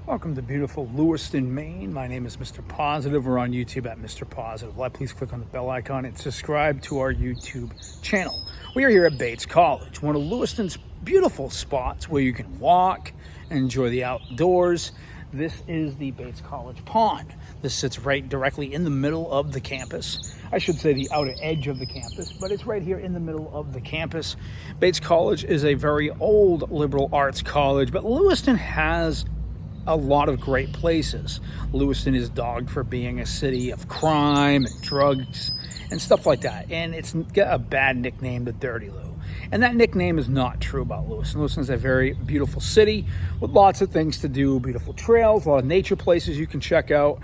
Welcome to beautiful Lewiston, Maine. My name is Mr. Positive. We're on YouTube at Mr. Positive. Please click on the bell icon and subscribe to our YouTube channel. We are here at Bates College, one of Lewiston's beautiful spots where you can walk and enjoy the outdoors. This is the Bates College Pond. This sits right directly in the middle of the campus. I should say the outer edge of the campus, but it's right here in the middle of the campus. Bates College is a very old liberal arts college, but Lewiston has a lot of great places. Lewiston is dogged for being a city of crime and drugs and stuff like that. And it's got a bad nickname, the Dirty Lou. And that nickname is not true about Lewiston. Lewiston is a very beautiful city with lots of things to do, beautiful trails, a lot of nature places you can check out.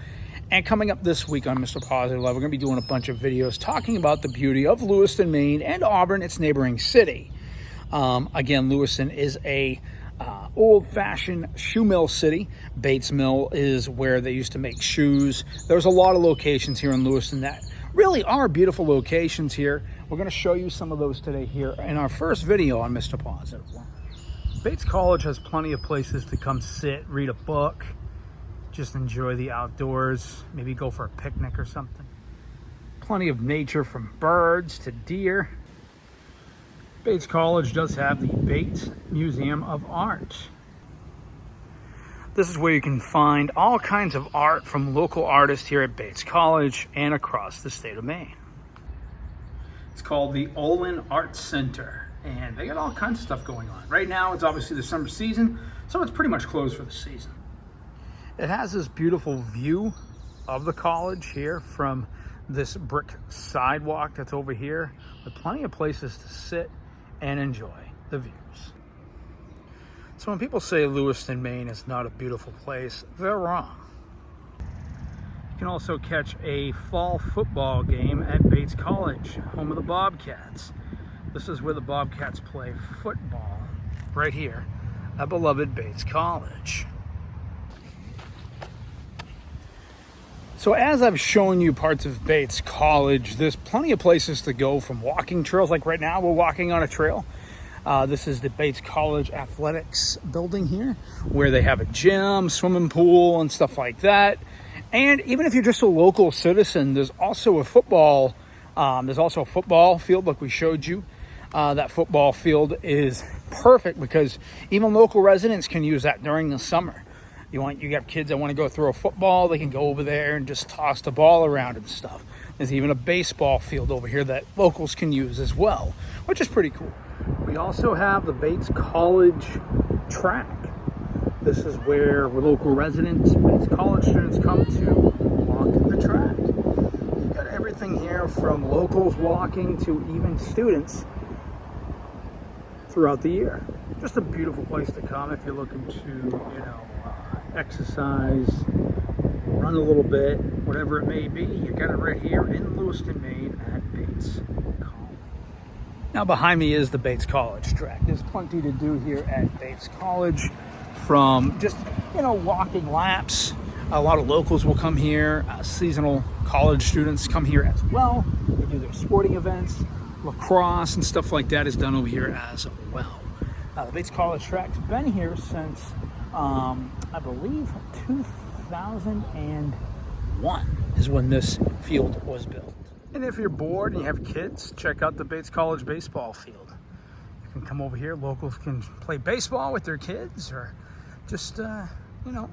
And coming up this week on Mr. Positive Live, we're going to be doing a bunch of videos talking about the beauty of Lewiston, Maine, and Auburn, its neighboring city. Again, Lewiston is a old-fashioned shoe mill city. Bates Mill is where they used to make shoes. There's a lot of locations here in Lewiston that really are beautiful locations here. We're going to show you some of those today here in our first video on Mr. Positive. Bates College has plenty of places to come sit, read a book, just enjoy the outdoors, maybe go for a picnic or something. Plenty of nature from birds to deer. Bates College does have the Bates Museum of Art. This is where you can find all kinds of art from local artists here at Bates College and across the state of Maine. It's called the Olin Art Center, and they got all kinds of stuff going on. Right now, it's obviously the summer season, so it's pretty much closed for the season. It has this beautiful view of the college here from this brick sidewalk that's over here, with plenty of places to sit and enjoy the views. So when people say Lewiston, Maine is not a beautiful place, they're wrong. You can also catch a fall football game at Bates College, home of the Bobcats. This is where the Bobcats play football, right here at beloved Bates College. So as I've shown you parts of Bates College, there's plenty of places to go, from walking trails. Like right now, we're walking on a trail. This is the Bates College Athletics building here, where they have a gym, swimming pool, and stuff like that. And even if you're just a local citizen, there's also a football field like we showed you. That football field is perfect because even local residents can use that during the summer. You got kids that want to go throw a football, they can go over there and just toss the ball around and stuff. There's even a baseball field over here that locals can use as well, which is pretty cool. We also have the Bates College track. This is where local residents, Bates College students, come to walk the track. You've got everything here from locals walking to even students throughout the year. Just a beautiful place to come if you're looking to, exercise, run a little bit, whatever it may be. You got it right here in Lewiston, Maine at Bates College. Now behind me is the Bates College track. There's plenty to do here at Bates College, from just, walking laps. A lot of locals will come here. Seasonal college students come here as well. They do their sporting events. Lacrosse and stuff like that is done over here as well. The Bates College track's been here since I believe 2001 is when this field was built. And if you're bored and you have kids, check out the Bates College baseball field. You can come over here. Locals can play baseball with their kids, or just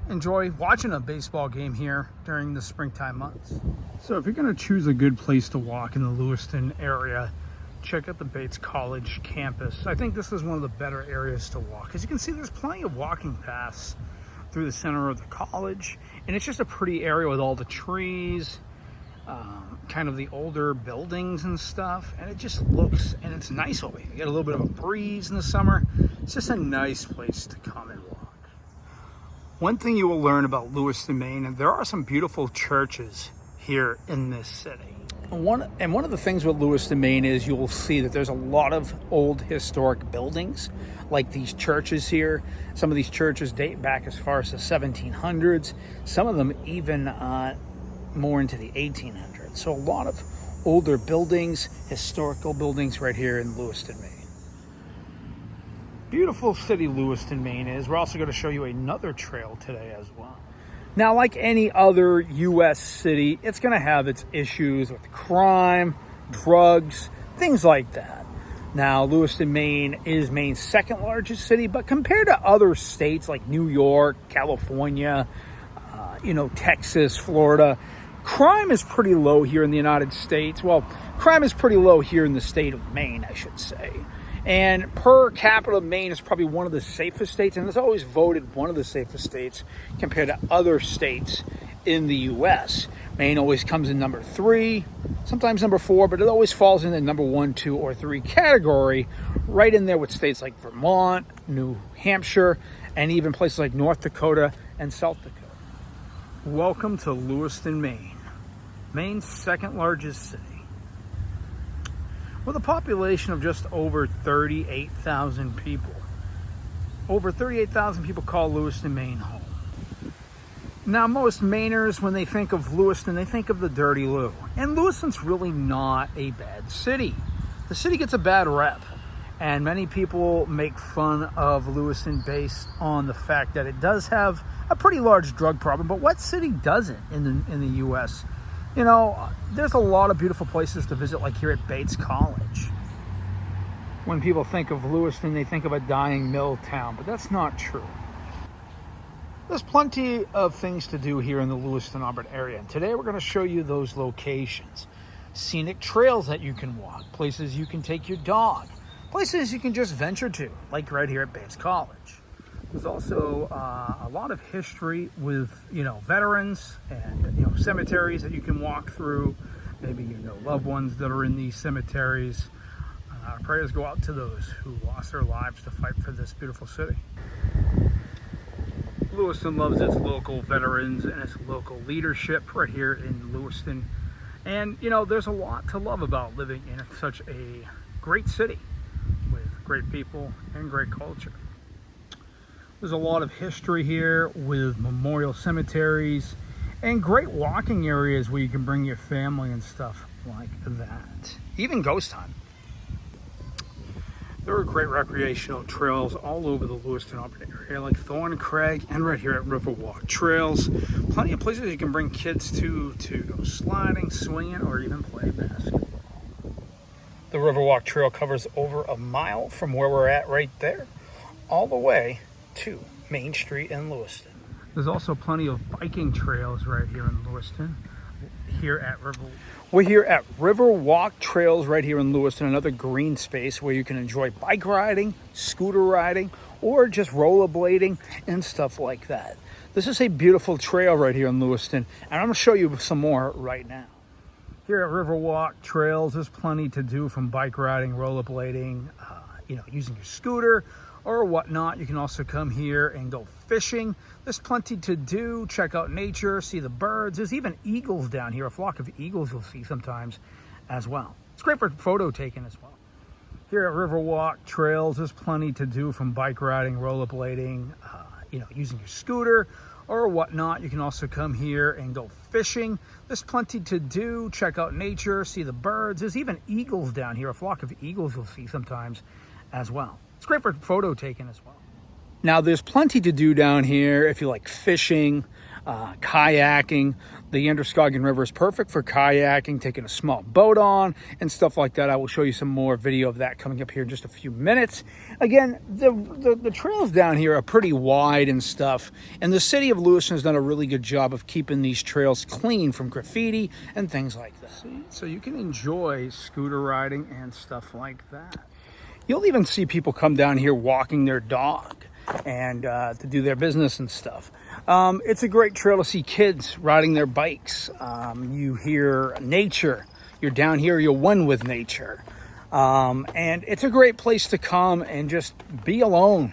enjoy watching a baseball game here during the springtime months. So if you're going to choose a good place to walk in the Lewiston area, check out the Bates College campus. I think this is one of the better areas to walk. As you can see, there's plenty of walking paths through the center of the college, and it's just a pretty area with all the trees, kind of the older buildings and stuff, and it just looks, and it's nice over here. You get a little bit of a breeze in the summer. It's just a nice place to come and walk. One thing you will learn about Lewiston, Maine, and there are some beautiful churches here in this city. One of the things with Lewiston, Maine is you will see that there's a lot of old historic buildings, like these churches here. Some of these churches date back as far as the 1700s. Some of them even more into the 1800s. So a lot of older buildings, historical buildings right here in Lewiston, Maine. Beautiful city Lewiston, Maine is. We're also going to show you another trail today as well. Now, like any other U.S. city, it's going to have its issues with crime, drugs, things like that. Now, Lewiston, Maine is Maine's second largest city, but compared to other states like New York, California, Texas, Florida, crime is pretty low here in the United States. Well, crime is pretty low here in the state of Maine, I should say. And per capita, Maine is probably one of the safest states, and it's always voted one of the safest states compared to other states in the U.S. Maine always comes in number 3, sometimes number 4, but it always falls in the number 1, 2, or 3 category, right in there with states like Vermont, New Hampshire, and even places like North Dakota and South Dakota. Welcome to Lewiston, Maine, Maine's second largest city. With a population of just over 38,000 people. Over 38,000 people call Lewiston, Maine home. Now, most Mainers, when they think of Lewiston, they think of the Dirty Lou. And Lewiston's really not a bad city. The city gets a bad rep. And many people make fun of Lewiston based on the fact that it does have a pretty large drug problem. But what city doesn't in the U.S.? You know, there's a lot of beautiful places to visit, like here at Bates College. When people think of Lewiston, they think of a dying mill town, but that's not true. There's plenty of things to do here in the Lewiston-Auburn area, and today we're going to show you those locations. Scenic trails that you can walk, places you can take your dog, places you can just venture to, like right here at Bates College. There's also a lot of history with, veterans and, cemeteries that you can walk through. Maybe loved ones that are in these cemeteries. Our prayers go out to those who lost their lives to fight for this beautiful city. Lewiston loves its local veterans and its local leadership right here in Lewiston. And, there's a lot to love about living in such a great city with great people and great culture. There's a lot of history here with memorial cemeteries and great walking areas where you can bring your family and stuff like that. Even ghost hunt. There are great recreational trails all over the Lewiston-Auburn area, like Thorn Crag and right here at Riverwalk Trails. Plenty of places you can bring kids to go sliding, swinging, or even play basketball. The Riverwalk Trail covers over a mile from where we're at right there, all the way to Main Street in Lewiston. There's also plenty of biking trails right here in Lewiston. We're here at Riverwalk Trails right here in Lewiston, another green space where you can enjoy bike riding, scooter riding, or just rollerblading and stuff like that. This is a beautiful trail right here in Lewiston, and I'm going to show you some more right now. Here at Riverwalk Trails, there's plenty to do, from bike riding, rollerblading, using your scooter or whatnot. You can also come here and go fishing. There's plenty to do. Check out nature, see the birds. There's even eagles down here, a flock of eagles you'll see sometimes as well. It's great for photo taking as well. Here at Riverwalk Trails, there's plenty to do, from bike riding, rollerblading, using your scooter or whatnot. You can also come here and go fishing. There's plenty to do. Check out nature, see the birds. There's even eagles down here, a flock of eagles you'll see sometimes as well. It's great for photo taking as well. Now, there's plenty to do down here if you like fishing, kayaking. The Androscoggin River is perfect for kayaking, taking a small boat on, and stuff like that. I will show you some more video of that coming up here in just a few minutes. Again, the trails down here are pretty wide and stuff, and the city of Lewiston has done a really good job of keeping these trails clean from graffiti and things like that. So you can enjoy scooter riding and stuff like that. You'll even see people come down here walking their dog and to do their business and stuff. It's a great trail to see kids riding their bikes. You hear nature. You're down here, you're one with nature. And it's a great place to come and just be alone,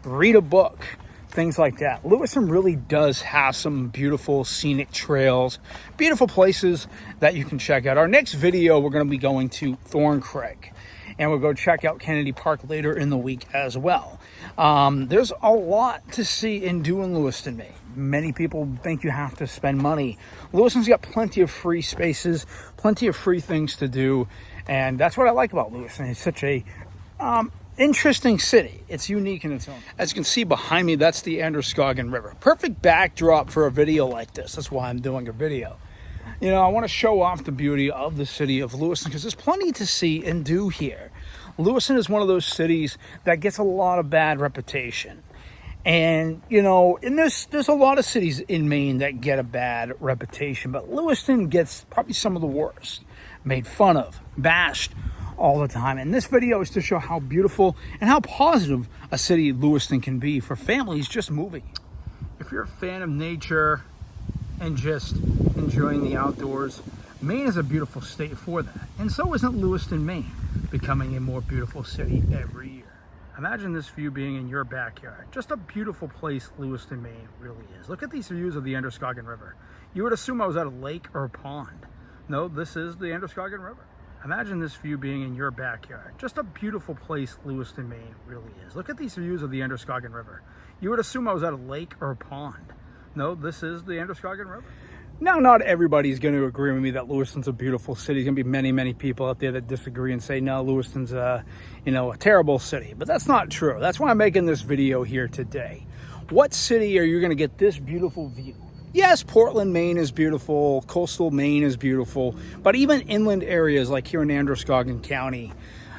read a book, things like that. Lewiston really does have some beautiful scenic trails, beautiful places that you can check out. Our next video, we're going to be going to Thorn Crag, and we'll go check out Kennedy Park later in the week as well. There's a lot to see and do in Lewiston, Maine. Many people think you have to spend money. Lewiston's got plenty of free spaces, plenty of free things to do, and that's what I like about Lewiston. It's such a interesting city. It's unique in its own. As you can see behind me, that's the Androscoggin River. Perfect backdrop for a video like this. That's why I'm doing a video. You know, I want to show off the beauty of the city of Lewiston because there's plenty to see and do here. Lewiston is one of those cities that gets a lot of bad reputation. And, you know, and there's a lot of cities in Maine that get a bad reputation, but Lewiston gets probably some of the worst. Made fun of, bashed all the time. And this video is to show how beautiful and how positive a city Lewiston can be for families just moving. If you're a fan of nature and just enjoying the outdoors, Maine is a beautiful state for that. And so isn't Lewiston, Maine, becoming a more beautiful city every year. Imagine this view being in your backyard. Just a beautiful place Lewiston, Maine really is. Look at these views of the Androscoggin River. You would assume I was at a lake or a pond. No, this is the Androscoggin River. Imagine this view being in your backyard. Just a beautiful place Lewiston, Maine really is. Look at these views of the Androscoggin River. You would assume I was at a lake or a pond. No, this is the Androscoggin River. Now, not everybody's going to agree with me that Lewiston's a beautiful city. There's going to be many, many people out there that disagree and say, no, Lewiston's a terrible city. But that's not true. That's why I'm making this video here today. What city are you going to get this beautiful view? Yes, Portland, Maine is beautiful. Coastal Maine is beautiful. But even inland areas like here in Androscoggin County,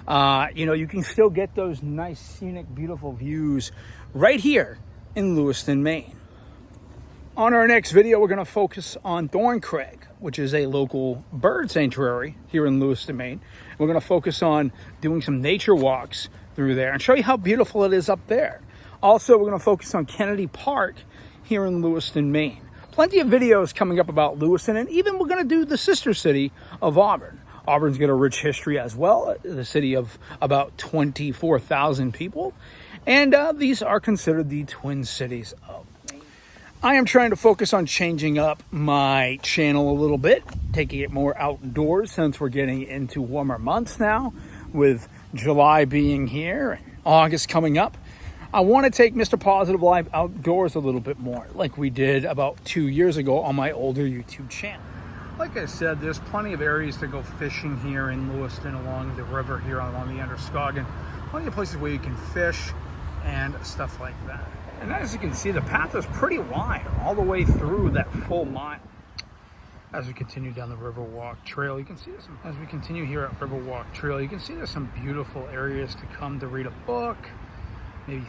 you can still get those nice, scenic, beautiful views right here in Lewiston, Maine. On our next video, we're going to focus on Thorncraig, which is a local bird sanctuary here in Lewiston, Maine. We're going to focus on doing some nature walks through there and show you how beautiful it is up there. Also, we're going to focus on Kennedy Park here in Lewiston, Maine. Plenty of videos coming up about Lewiston, and even we're going to do the sister city of Auburn. Auburn's got a rich history as well, the city of about 24,000 people. And these are considered the twin cities of Maine. I am trying to focus on changing up my channel a little bit, taking it more outdoors since we're getting into warmer months now, with July being here and August coming up. I want to take Mr. Positive Live outdoors a little bit more, like we did about 2 years ago on my older YouTube channel. Like I said, there's plenty of areas to go fishing here in Lewiston along the river here along the Androscoggin. Plenty of places where you can fish and stuff like that. And as you can see, the path is pretty wide all the way through that full mile. As we continue down the Riverwalk Trail, you can see there's some, as we continue here at Riverwalk Trail, you can see there's some beautiful areas to come to read a book, maybe,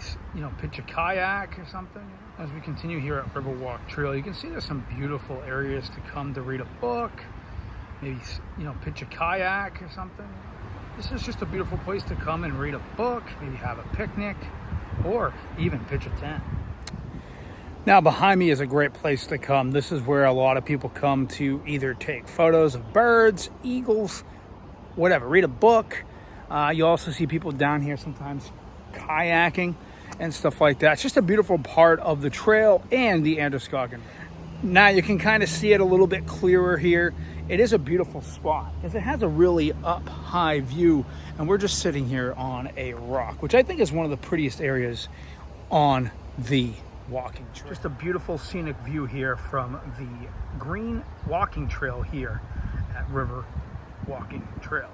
pitch a kayak or something. As we continue here at Riverwalk Trail, you can see there's some beautiful areas to come to read a book, maybe, pitch a kayak or something. This is just a beautiful place to come and read a book, maybe have a picnic, or even pitch a tent. Now behind me is a great place to come. This is where a lot of people come to either take photos of birds, eagles, whatever, read a book. You also see people down here sometimes kayaking and stuff like that. It's just a beautiful part of the trail and the Androscoggin. Now you can kind of see it a little bit clearer here. It is a beautiful spot because it has a really up high view, and we're just sitting here on a rock, which I think is one of the prettiest areas on the walking trail. Just a beautiful scenic view here from the green walking trail here at River Walking Trail.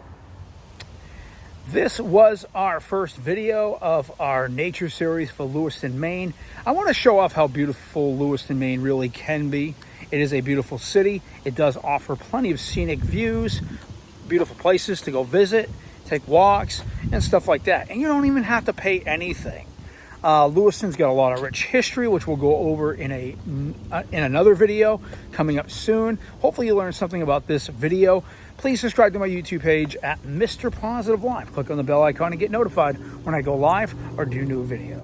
This was our first video of our nature series for Lewiston, Maine. I want to show off how beautiful Lewiston, Maine really can be. It is a beautiful city. It does offer plenty of scenic views, beautiful places to go visit, take walks, and stuff like that. And you don't even have to pay anything. Lewiston's got a lot of rich history, which we'll go over in another video coming up soon. Hopefully you learned something about this video. Please subscribe to my YouTube page at Mr. Positive Live. Click on the bell icon and get notified when I go live or do new videos.